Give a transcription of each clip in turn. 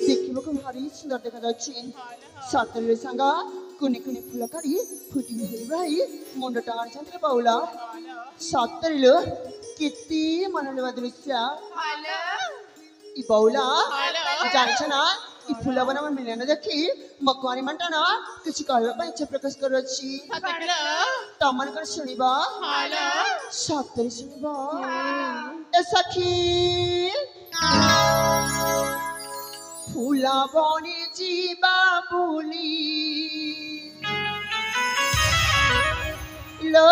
ଦେଖିବାକୁ ଭାରି ସୁନ୍ଦର ଦେଖାଯାଉଛି ସତରେ ସାଙ୍ଗ କୁନି କୁନି ଫୁଲ କାଢି ଫୁଟି ହୋଇ ଭାଇ ମୁଣ୍ଡଟା ଆଣିଛନ୍ତି ବାଉଲା ସତରେ ଲୋ କେତେ ମନଲୋଭା ଦୃଶ୍ୟ ଇ ବାଉଲା ଜାଣିଛ ନା ଇ ଫୁଲବନ ମିଳନ ଦେଖି ମୋ କୁଆରୀ ମଣ୍ଟନ କିଛି କହିବା ପାଇଁ ଇଚ୍ଛା ପ୍ରକାଶ କରୁଅଛି ତମମାନଙ୍କର ଶୁଣିବ ସତରେ ଶୁଣିବ ଏ ସଖୀ ফুলা বনে জীবা বলি লো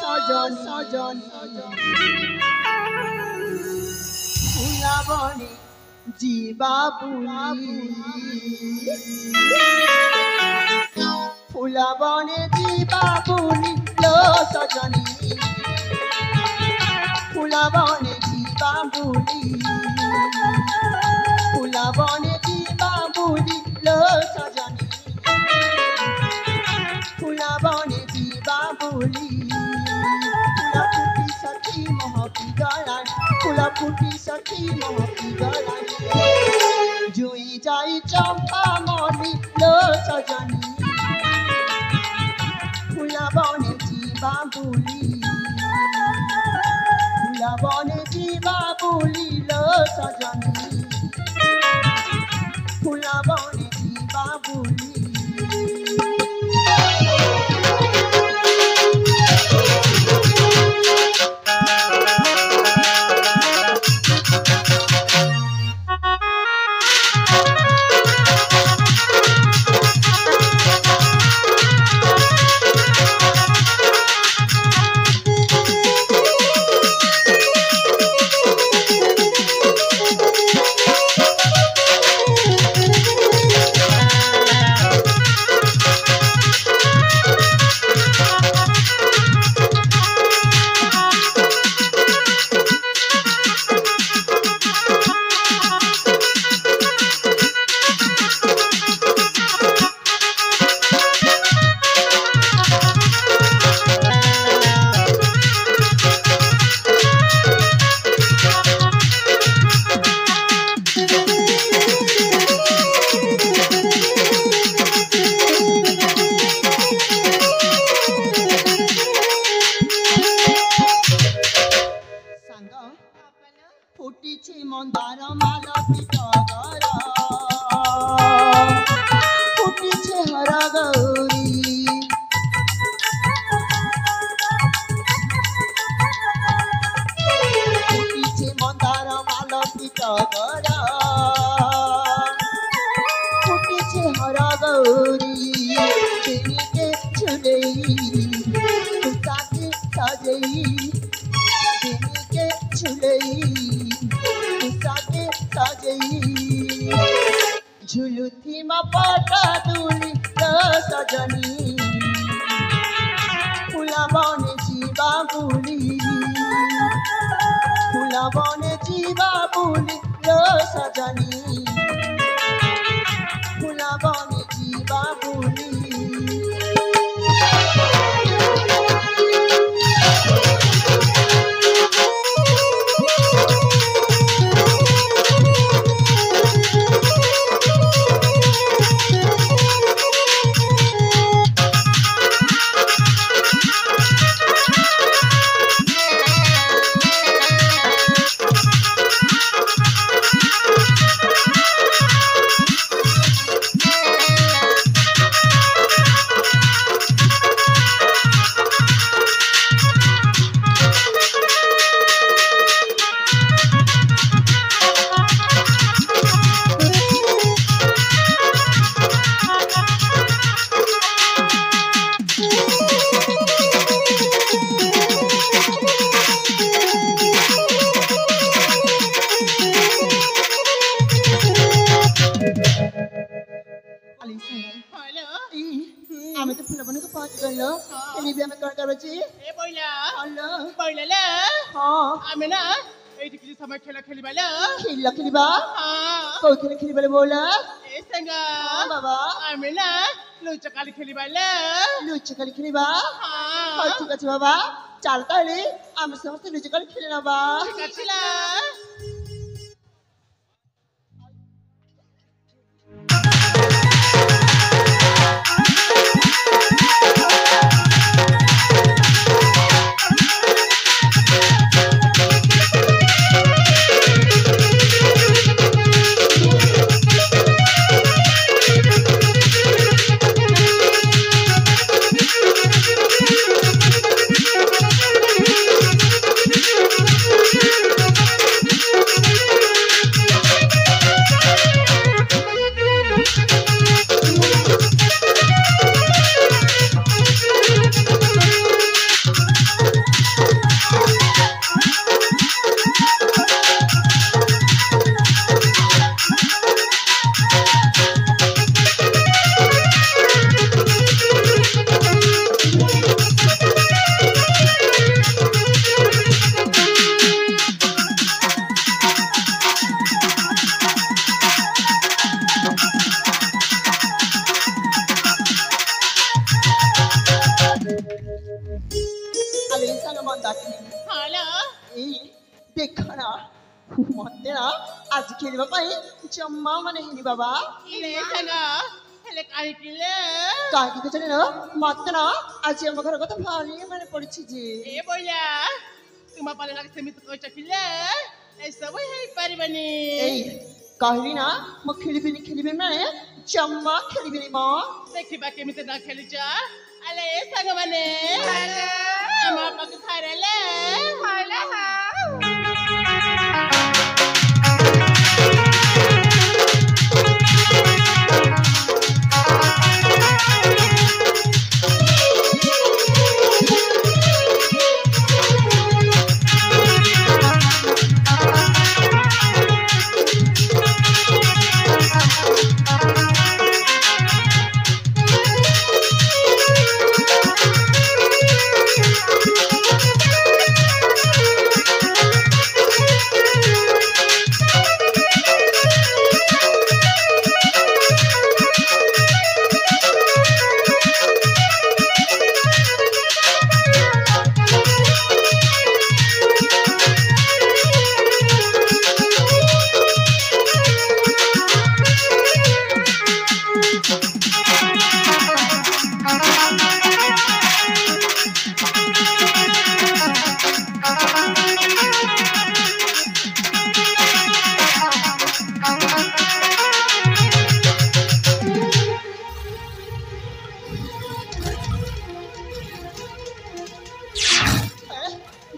সজন সজন ফুলা বনে জীবা বলি ফুলা বনে জীবা বলি লো সজনী ফুলা বনে জীবা বলি ফুলা বনে জীবা বলি লো সজনী ফুলা বনে জীবা বলি ফুলা ফুটি সখী মহকি গলায় ফুলা ফুটি সখী মহকি গলায় জুই যাই চম্পা মলি লো সজনী ফুলা বনে জীবা বলি ফুলা বনে জীবা বলি লো সজনী ফুলা বনে জীবা বলি झुलुथी मा पाटा दूली लो सजनी फुला बने जीवा बुली फुला बने जीवा बुली लो सजनी फुला बने जीवा बुली खेला खेलिबाला खेला खेलिबा कोई खेला खेलिबाले बोला ए संगा बाबा आमेना লুচকালি খেলিবাইলে লুচকালি খেলিবা হ্যাঁ ঠিক আছে বাবা চাল তাহলে আমি সমস্ত লুচকালি খেলে নেবা ঠিক আছে না आज खेल जम्मा मन बाबा मत ना आज आम घर कत भारी मन पड़ी कहली ना मो खेल माने जम्मा खेल देखा केमी ना खेली अले संग माने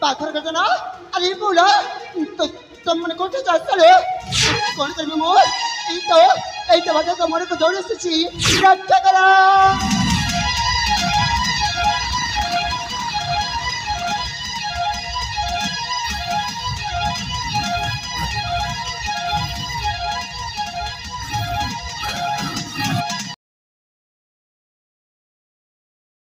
बाखर करतो ना अरे बोला तो मन कोठे जास्ताले कोण करबी मोर ई तो माझ्या कमरे को दौड़ रक्षा करा